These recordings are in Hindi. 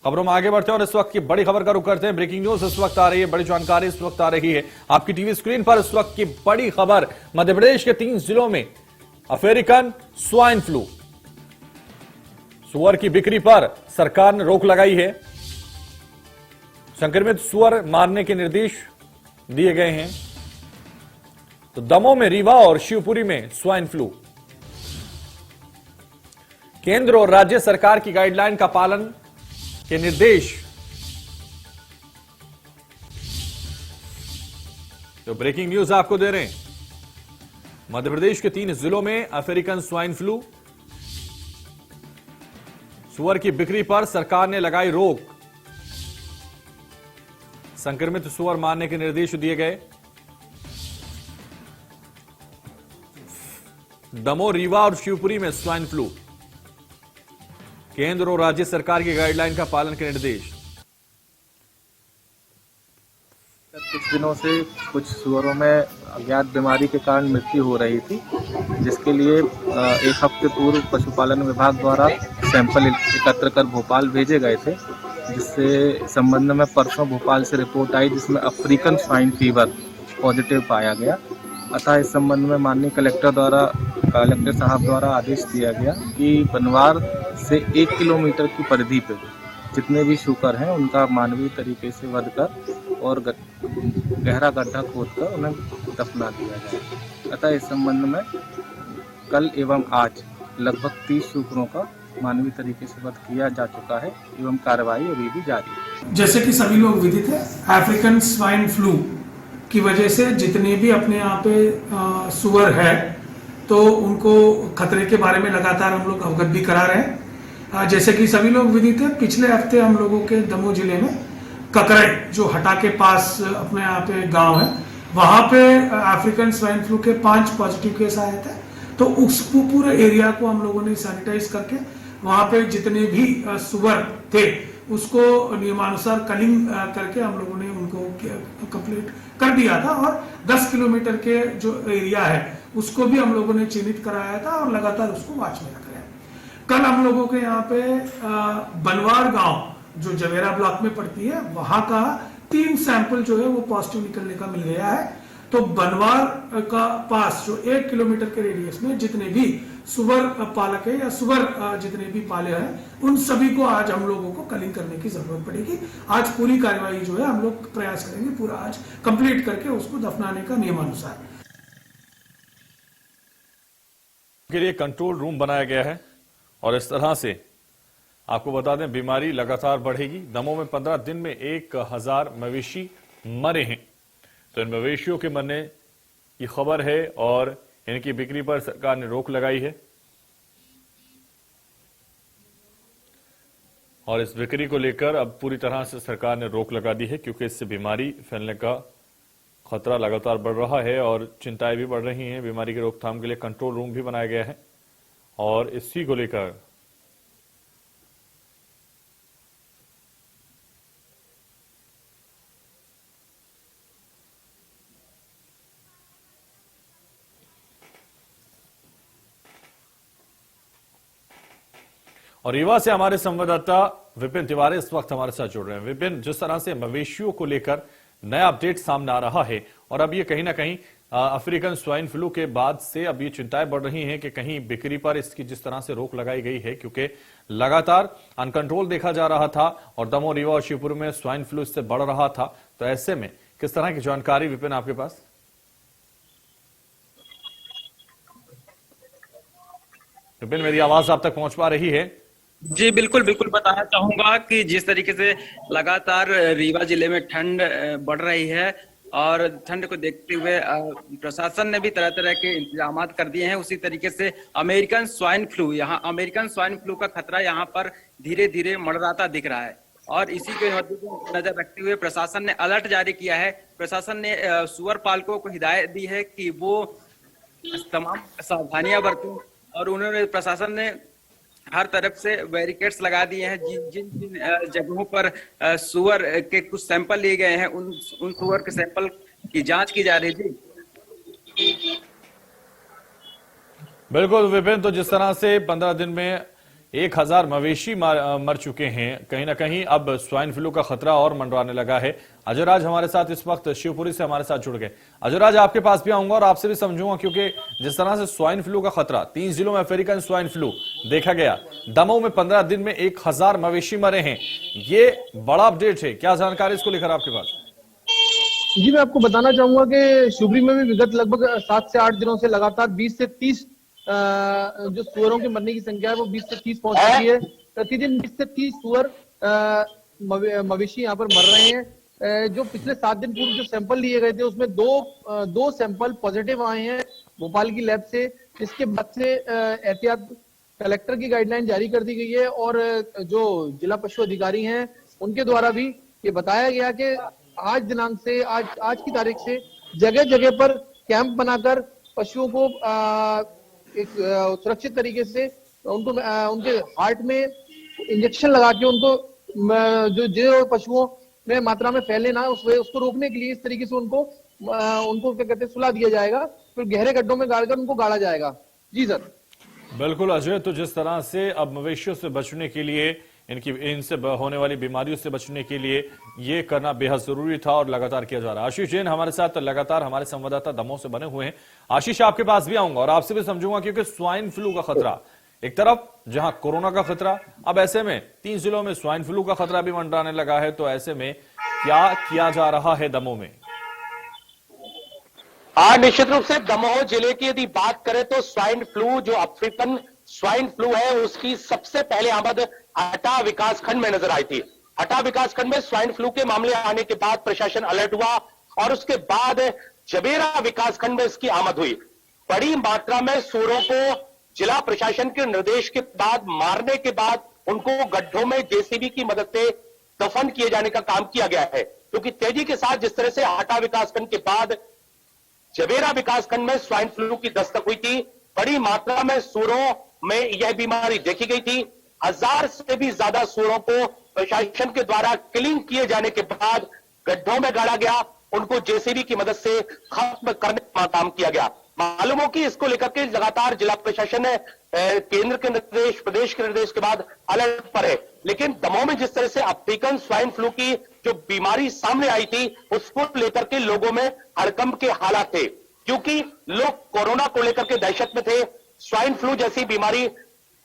खबरों में आगे बढ़ते हैं और इस वक्त की बड़ी खबर का रुख करते हैं। ब्रेकिंग न्यूज इस वक्त आ रही है, बड़ी जानकारी इस वक्त आ रही है आपकी टीवी स्क्रीन पर। इस वक्त की बड़ी खबर, मध्य प्रदेश के 3 जिलों में अफ्रीकन स्वाइन फ्लू, सुअर की बिक्री पर सरकार ने रोक लगाई है। संक्रमित सुअर मारने के निर्देश दिए गए हैं। तो दमोह में रीवा और शिवपुरी में स्वाइन फ्लू। केंद्र और राज्य सरकार की गाइडलाइन का पालन के निर्देश। तो ब्रेकिंग न्यूज आपको दे रहे हैं, मध्य प्रदेश के 3 जिलों में अफ्रीकन स्वाइन फ्लू, सुअर की बिक्री पर सरकार ने लगाई रोक। संक्रमित सुअर मारने के निर्देश दिए गए। दमोह, रीवा और शिवपुरी में स्वाइन फ्लू, केंद्र और राज्य सरकार की गाइडलाइन का पालन के निर्देश। कुछ दिनों से कुछ सुअरों में अज्ञात बीमारी के कारण मृत्यु हो रही थी, जिसके लिए एक हफ्ते पूर्व पशुपालन विभाग द्वारा सैंपल एकत्र कर भोपाल भेजे गए थे, जिससे संबंध में परसों भोपाल से रिपोर्ट आई जिसमें अफ्रीकन स्वाइन फीवर पॉजिटिव पाया गया। अतः इस संबंध में माननीय कलेक्टर साहब द्वारा आदेश दिया गया कि बनवार से 1 किलोमीटर की परिधि पे जितने भी शूकर हैं उनका मानवीय तरीके से वध कर और गहरा गड्ढा खोदकर उन्हें दफना दिया जाए। अतः इस संबंध में कल एवं आज लगभग 30 शूकरों का मानवीय तरीके से वध किया जा चुका है एवं कार्रवाई अभी भी जारी है। जैसे कि सभी लोग विदित है, अफ्रीकन स्वाइन फ्लू की वजह से जितने भी अपने यहाँ पे सुअर है तो उनको खतरे के बारे में लगातार हम लोग अवगत भी करा रहे हैं। जैसे कि सभी लोग विदित है, पिछले हफ्ते हम लोगों के दमोह जिले में ककरे जो हटा के पास अपने यहाँ पे गांव है, वहां पे अफ्रीकन स्वाइन फ्लू के 5 पॉजिटिव केस आए थे। तो उस पूरे एरिया को हम लोगों ने सैनिटाइज करके वहां पे जितने भी सुअर थे उसको नियमानुसार कलिंग करके हम लोगों ने उनको कंप्लीट कर दिया था। और 10 किलोमीटर के जो एरिया है उसको भी हम लोगों ने चिन्हित कराया था और लगातार उसको वॉच में रख रहे हैं। कल हम लोगों के यहाँ पे बनवार गांव जो जवेरा ब्लॉक में पड़ती है, वहां का 3 सैंपल जो है वो पॉजिटिव निकलने का मिल गया है। तो बनवार का पास जो 1 किलोमीटर के रेडियस में जितने भी सुअर पालक है या सुअर जितने भी पाले हैं उन सभी को आज हम लोगों को कलिंग करने की जरूरत पड़ेगी। आज पूरी कार्रवाई जो है हम लोग प्रयास करेंगे पूरा आज कंप्लीट करके उसको दफनाने का नियमानुसार। के लिए कंट्रोल रूम बनाया गया है और इस तरह से आपको बता दें बीमारी लगातार बढ़ेगी। दमोह में 15 दिन में 1000 मवेशी मरे हैं। तो इन मवेशियों के मरने की खबर है और इनकी बिक्री पर सरकार ने रोक लगाई है। और इस बिक्री को लेकर अब पूरी तरह से सरकार ने रोक लगा दी है, क्योंकि इससे बीमारी फैलने का खतरा लगातार बढ़ रहा है और चिंताएं भी बढ़ रही हैं। बीमारी की रोकथाम के लिए कंट्रोल रूम भी बनाया गया है और इसी को लेकर और रीवा से हमारे संवाददाता विपिन तिवारी इस वक्त हमारे साथ जुड़ रहे हैं। विपिन, जिस तरह से मवेशियों को लेकर नया अपडेट सामने आ रहा है और अब ये कहीं ना कहीं अफ्रीकन स्वाइन फ्लू के बाद से अब ये चिंताएं बढ़ रही हैं कि कहीं बिक्री पर इसकी जिस तरह से रोक लगाई गई है, क्योंकि लगातार अनकंट्रोल देखा जा रहा था और दमोह, रीवा और शिवपुर में स्वाइन फ्लू इससे बढ़ रहा था। तो ऐसे में किस तरह की जानकारी विपिन आपके पास? विपिन, मेरी आवाज आप तक पहुंच पा रही है? जी बिल्कुल बताना चाहूंगा कि जिस तरीके से लगातार रीवा जिले में ठंड बढ़ रही है और ठंड को देखते हुए प्रशासन ने भी तरह तरह के इंतजाम कर दिए हैं। उसी तरीके से अमेरिकन स्वाइन फ्लू का खतरा यहाँ पर धीरे धीरे मंडराता दिख रहा है और इसी के नजर रखते हुए प्रशासन ने अलर्ट जारी किया है। प्रशासन ने सुअर पालकों को हिदायत दी है कि वो तमाम सावधानियां बरतें और उन्होंने प्रशासन ने हर तरफ से बैरिकेड्स लगा दिए हैं। जिन जिन जगहों पर सुअर के कुछ सैंपल लिए गए हैं उन सुअर के सैंपल की जांच की जा रही थी। बिल्कुल विपिन, तो जिस तरह से 15 दिन में 1000 मवेशी मर चुके हैं। कहीं ना कहीं अब स्वाइन फ्लू का खतरा और मंडराने लगा है। अजयराज हमारे साथ इस वक्त शिवपुरी से हमारे साथ जुड़ गए। अजयराज, आपके पास भी आऊंगा और आपसे भी समझूंगा, क्योंकि जिस तरह से स्वाइन फ्लू का खतरा 3 जिलों में अफ्रीकन स्वाइन फ्लू देखा गया, दमोह में 15 दिन में 1000 मवेशी मरे हैं, ये बड़ा अपडेट है। क्या जानकारी इसको लेकर आपके पास? जी, मैं आपको बताना चाहूंगा कि शिवपुरी में भी विगत लगभग 7 से 8 दिनों से लगातार 20 से 30 जो सुअरों के मरने की संख्या है वो 20 से 30 पहुंच चुकी है। प्रतिदिन 20 से 30 सुअर मवेशी यहाँ पर मर रहे हैं। जो पिछले 7 दिन पूर्व जो सैंपल लिए गए थे उसमें दो सैंपल पॉजिटिव आए हैं भोपाल की लैब से, जिसके बाद से एहतियात कलेक्टर की गाइडलाइन जारी कर दी गई है और जो जिला पशु अधिकारी हैं उनके द्वारा भी ये बताया गया कि आज दिनांक से आज की तारीख से जगह जगह पर कैंप बनाकर पशुओं को एक सुरक्षित तरीके से उनको उनके हार्ट में इंजेक्शन लगा के उनको जो पशुओं में मात्रा में फैले ना उसको रोकने के लिए इस तरीके से उनको क्या कहते हैं सुला दिया जाएगा, फिर गहरे गड्ढों में गाड़कर उनको गाड़ा जाएगा। जी सर। बिल्कुल अजय, तो जिस तरह से अब मवेशियों से बचने के लिए, इनसे होने वाली बीमारियों से बचने के लिए ये करना बेहद जरूरी था और लगातार किया जा रहा है। आशीष जैन हमारे साथ लगातार हमारे संवाददाता दमोह से बने हुए हैं। आशीष, आपके पास भी आऊंगा और आपसे भी समझूंगा, क्योंकि स्वाइन फ्लू का खतरा एक तरफ जहां कोरोना का खतरा, अब ऐसे में 3 जिलों में स्वाइन फ्लू का खतरा भी मंडराने लगा है, तो ऐसे में क्या किया जा रहा है दमोह में? निश्चित रूप से दमोह जिले की यदि बात करें तो स्वाइन फ्लू, जो अफ्रीकन स्वाइन फ्लू है, उसकी सबसे पहले आमद हटा विकासखंड में नजर आई थी। हटा विकासखंड में स्वाइन फ्लू के मामले आने के बाद प्रशासन अलर्ट हुआ और उसके बाद जबेरा विकासखंड में इसकी आमद हुई। बड़ी मात्रा में सूरों को जिला प्रशासन के निर्देश के बाद, मारने के बाद उनको गड्ढों में जेसीबी की मदद से दफन किए जाने का काम किया गया है, क्योंकि तेजी के साथ जिस तरह से हटा विकासखंड के बाद जबेरा विकासखंड में स्वाइन फ्लू की दस्तक हुई थी, बड़ी मात्रा में सूरों में यह बीमारी देखी गई थी। 1000 से भी ज्यादा सूरों को प्रशासन के द्वारा किलिंग किए जाने के बाद गड्ढों में गाड़ा गया, उनको जेसीबी की मदद से खत्म करने का काम किया गया। मालूम हो कि इसको लेकर के लगातार जिला प्रशासन केंद्र के निर्देश, प्रदेश के निर्देश के बाद अलर्ट पर है। लेकिन दमोह में जिस तरह से अफ्रीकन स्वाइन फ्लू की जो बीमारी सामने आई थी, उसको लेकर के लोगों में हड़कंप के हालात थे, क्योंकि लोग कोरोना को लेकर के दहशत में थे। स्वाइन फ्लू जैसी बीमारी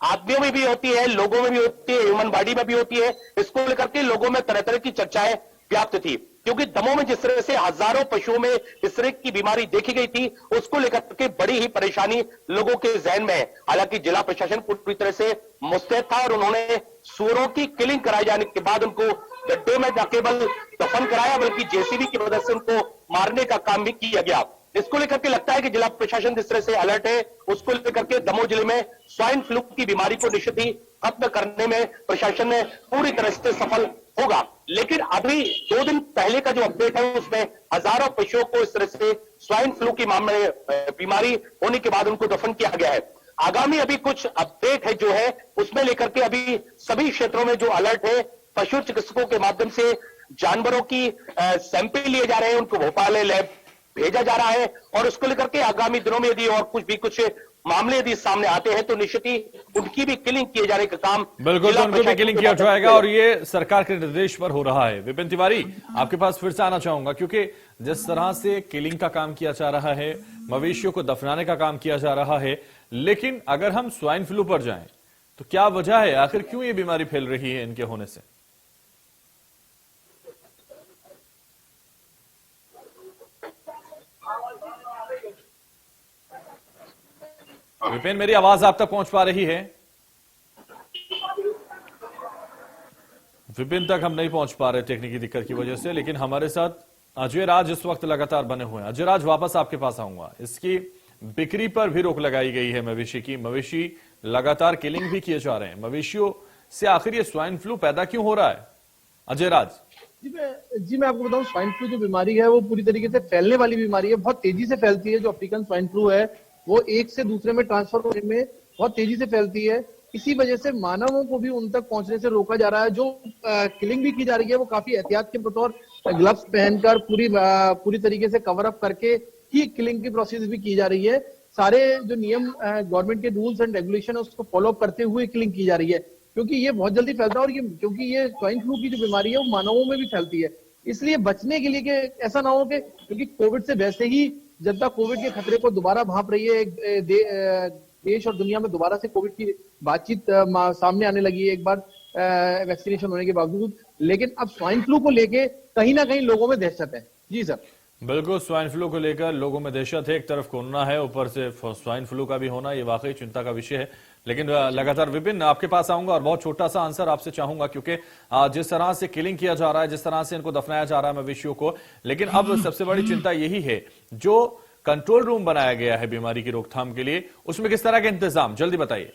आदमियों में भी होती है, लोगों में भी होती है, ह्यूमन बॉडी में भी होती है। इसको लेकर के लोगों में तरह तरह की चर्चाएं व्याप्त थी, क्योंकि दमोह में जिस तरह से हजारों पशुओं में इस तरह की बीमारी देखी गई थी, उसको लेकर के बड़ी ही परेशानी लोगों के जहन में है। हालांकि जिला प्रशासन पूरी तरह से मुस्तैद था और उन्होंने सूअरों की किलिंग कराए जाने के बाद उनको गड्ढे में न केवल दफन कराया, बल्कि जेसीबी की मदद से उनको मारने का काम भी किया गया। इसको लेकर के लगता है कि जिला प्रशासन जिस तरह से अलर्ट है, उसको लेकर के दमोह जिले में स्वाइन फ्लू की बीमारी को निश्चित ही खत्म करने में प्रशासन ने पूरी तरह से सफल होगा। लेकिन अभी 2 दिन पहले का जो अपडेट है उसमें हजारों पशुओं को इस तरह से स्वाइन फ्लू की मामले बीमारी होने के बाद उनको दफन किया गया है। आगामी अभी कुछ अपडेट है जो है उसमें लेकर के अभी सभी क्षेत्रों में जो अलर्ट है, पशु चिकित्सकों के माध्यम से जानवरों की सैंपल लिए जा रहे हैं, उनको भोपाल लैब भेजा जा रहा है और उसको लेकर के आगामी दिनों में यदि और कुछ मामले यदि सामने आते हैं तो निश्चित ही उनकी भी किलिंग किए जाने का काम, बिल्कुल, तो उनको भी किलिंग किया जाएगा और ये सरकार के निर्देश पर हो रहा है। विपिन तिवारी, आपके पास फिर से आना चाहूंगा, क्योंकि जिस तरह से किलिंग का काम किया जा रहा है, मवेशियों को दफनाने का काम किया जा रहा है, लेकिन अगर हम स्वाइन फ्लू पर जाएं तो क्या वजह है, आखिर क्यों ये बीमारी फैल रही है इनके होने से? विपिन, मेरी आवाज आप तक पहुंच पा रही है? विपिन तक हम नहीं पहुंच पा रहे तकनीकी दिक्कत की वजह से, लेकिन हमारे साथ अजय राज इस वक्त लगातार बने हुए हैं। अजय राज, वापस आपके पास आऊंगा। इसकी बिक्री पर भी रोक लगाई गई है मवेशी की, मवेशी लगातार किलिंग भी किए जा रहे हैं। मवेशियों से आखिर ये स्वाइन फ्लू पैदा क्यों हो रहा है? अजय राज जी मैं आपको बताऊं, स्वाइन फ्लू जो बीमारी है वो पूरी तरीके से फैलने वाली बीमारी है, बहुत तेजी से फैलती है। जो अफ्रीकन स्वाइन फ्लू है वो एक से दूसरे में ट्रांसफर होने में बहुत तेजी से फैलती है। इसी वजह से मानवों को भी उन तक पहुंचने से रोका जा रहा है। जो किलिंग भी की जा रही है वो काफी एहतियात के तौर ग्लव्स पहनकर पूरी तरीके से कवर अप करके ही किलिंग की प्रोसेस भी की जा रही है। सारे जो नियम गवर्नमेंट के रूल्स एंड रेगुलेशन है उसको फॉलो करते हुए किलिंग की जा रही है, क्योंकि ये बहुत जल्दी फैलता है और ये क्योंकि ये स्वाइन फ्लू की जो बीमारी है वो मानवों में भी फैलती है। इसलिए बचने के लिए कि ऐसा ना हो कि क्योंकि कोविड से वैसे ही जनता कोविड के खतरे को दोबारा भांप रही है, देश और दुनिया में दोबारा से कोविड की बातचीत सामने आने लगी है एक बार वैक्सीनेशन होने के बावजूद, लेकिन अब स्वाइन फ्लू को लेके कहीं ना कहीं लोगों में दहशत है। जी सर। बिल्कुल, स्वाइन फ्लू को लेकर लोगों में दहशत है। एक तरफ कोरोना है, ऊपर से स्वाइन फ्लू का भी होना, ये वाकई चिंता का विषय है। लेकिन लगातार विपिन आपके पास आऊंगा और बहुत छोटा सा आंसर आपसे चाहूंगा, क्योंकि जिस तरह से किलिंग किया जा रहा है, जिस तरह से इनको दफनाया जा रहा है मवेशियों को, लेकिन अब सबसे बड़ी चिंता यही है जो कंट्रोल रूम बनाया गया है बीमारी की रोकथाम के लिए, उसमें किस तरह के इंतजाम, जल्दी बताइए।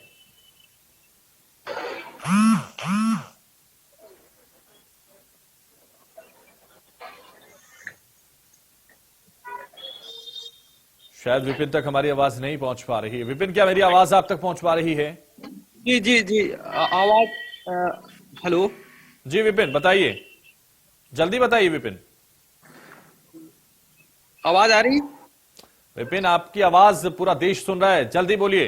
शायद विपिन तक हमारी आवाज नहीं पहुंच पा रही है। विपिन, क्या मेरी आवाज आप तक पहुंच पा रही है? जी जी जी, आवाज हेलो जी विपिन बताइए, जल्दी बताइए विपिन। आवाज आ रही? विपिन, आपकी आवाज पूरा देश सुन रहा है, जल्दी बोलिए।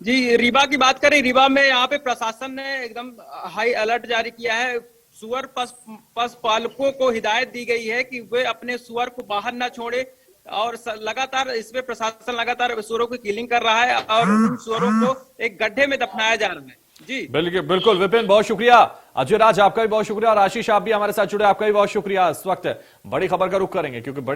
जी, रीवा की बात करें, रीवा में यहाँ पे प्रशासन ने एकदम हाई अलर्ट जारी किया है। सुअर पशुपालकों को हिदायत दी गई है कि वे अपने सुअर को बाहर ना छोड़े और लगातार इसमें प्रशासन लगातार सुअरों की किलिंग कर रहा है और उन सुअरों को एक गड्ढे में दफनाया जा रहा है। जी बिल्कुल विपिन, बहुत शुक्रिया। अजय राज, आपका भी बहुत शुक्रिया और आशीष, आप भी हमारे साथ जुड़े, आपका भी बहुत शुक्रिया। इस वक्त बड़ी खबर का रुख करेंगे क्योंकि बड़ी